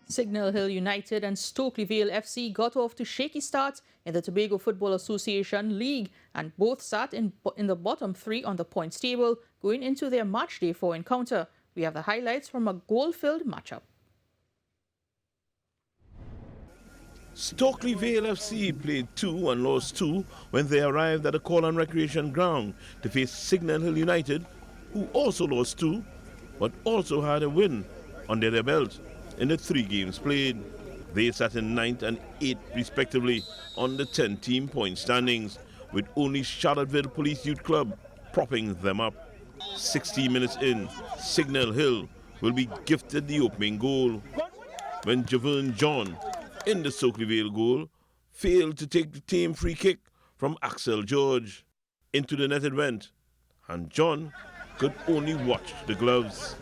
Signal Hill United and Stokely Vale FC got off to shaky starts in the Tobago Football Association League and both sat in the bottom three on the points table going into their match day 4 encounter. We have the highlights from a goal-filled matchup. Stokely Vale FC played 2 and lost 2 when they arrived at the Corlan Recreation Ground to face Signal Hill United, who also lost 2 but also had a win under their belt in the 3 games played. They sat in 9th and 8th respectively on the 10-team point standings, with only Charlottesville Police Youth Club propping them up. 16 minutes in, Signal Hill will be gifted the opening goal when Javern John, in the Stokely Vale goal, failed to take the team free kick from Axel George. Into the net it went, and John could only watch the gloves.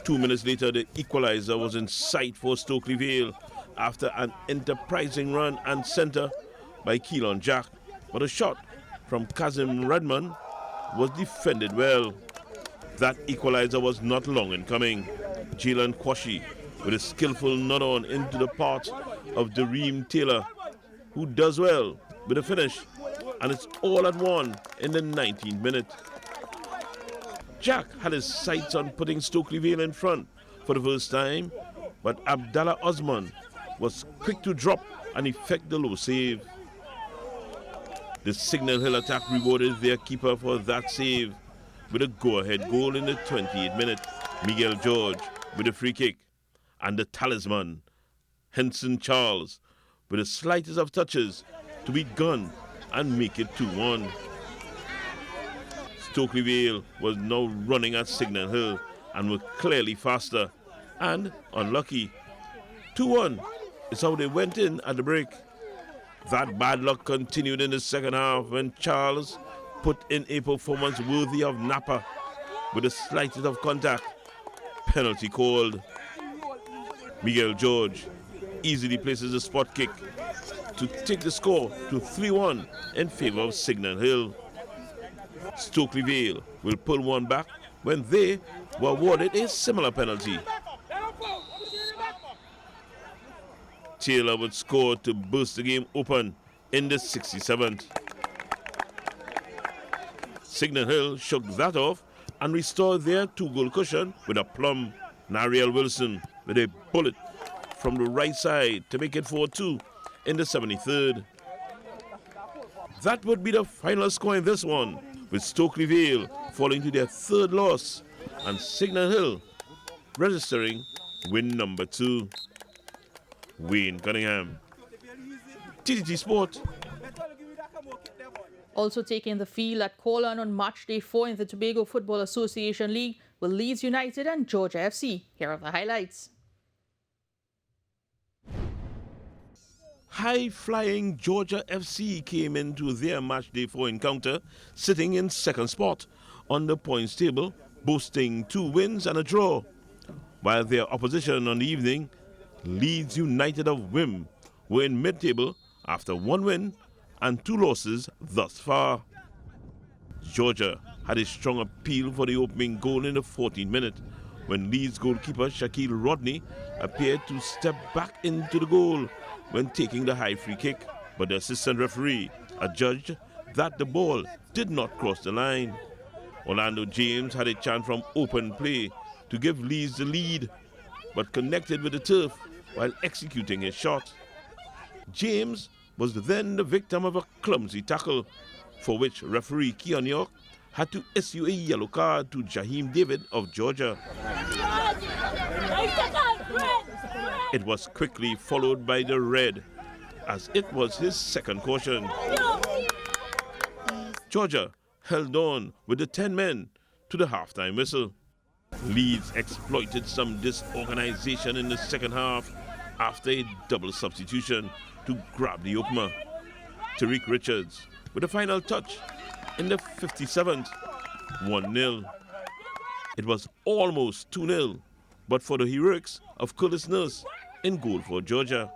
2 minutes later, the equalizer was in sight for Stokely Vale after an enterprising run and centre by Keelan Jack, but a shot from Kazim Redman was defended well. That equalizer was not long in coming. Jalen Kwashi with a skillful nod-on into the path of Dareem Taylor, who does well with a finish, and it's all at 1 in the 19th minute. Jack had his sights on putting Stokely Vale in front for the first time, but Abdallah Osman was quick to drop and effect the low save. The Signal Hill attack rewarded their keeper for that save with a go-ahead goal in the 28th minute. Miguel George with a free kick, and the talisman, Henson Charles, with the slightest of touches to beat Gunn and make it 2-1. Stokely Vale was now running at Signal Hill and were clearly faster and unlucky. 2-1 is how they went in at the break. That bad luck continued in the second half when Charles put in a performance worthy of Napa with the slightest of contact. Penalty called. Miguel George easily places a spot kick to take the score to 3-1 in favour of Signal Hill. Stokely Vale will pull one back when they were awarded a similar penalty. Taylor would score to burst the game open in the 67th. Signal Hill shook that off and restored their 2-goal cushion with a plum. Nariel Wilson with a bullet from the right side to make it 4-2 in the 73rd. That would be the final score in this one, with Stokely Vale falling to their 3rd loss and Signal Hill registering win number 2. Wayne Cunningham, TTT Sport. Also taking the field at Corlan on match day 4 in the Tobago Football Association League were Leeds United and Georgia FC. Here are the highlights. High-flying Georgia FC came into their match day 4 encounter sitting in 2nd spot on the points table, boasting 2 wins and a draw, while their opposition on the evening, Leeds United of Wim, were in mid-table after 1 win and 2 losses thus far. Georgia had a strong appeal for the opening goal in the 14th minute when Leeds goalkeeper Shaquille Rodney appeared to step back into the goal when taking the high free kick, but the assistant referee adjudged that the ball did not cross the line. Orlando James had a chance from open play to give Leeds the lead, but connected with the turf while executing his shot. James was then the victim of a clumsy tackle, for which referee Keon York had to issue a yellow card to Jaheim David of Georgia. It was quickly followed by the red, as it was his 2nd caution. Georgia held on with the 10 men to the halftime whistle. Leeds exploited some disorganization in the second half after a double substitution to grab the opener. Tariq Richards with the final touch in the 57th, 1-0. It was almost 2-0, but for the heroics of Curtis Nurse in goal for Georgia.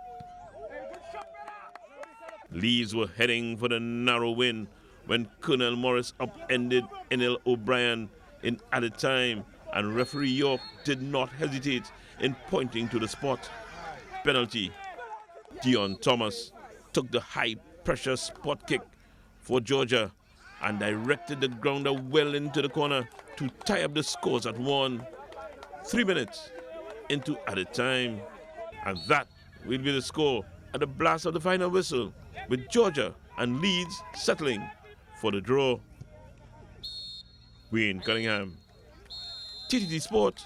Leeds were heading for the narrow win when Colonel Morris upended Enel O'Brien in added time, and referee York did not hesitate in pointing to the spot. Penalty. Dion Thomas took the high-pressure spot kick for Georgia and directed the grounder well into the corner to tie up the scores at 1. 3 minutes into added time. And that will be the score at the blast of the final whistle, with Georgia and Leeds settling for the draw. Wayne Cunningham, TTT Sport.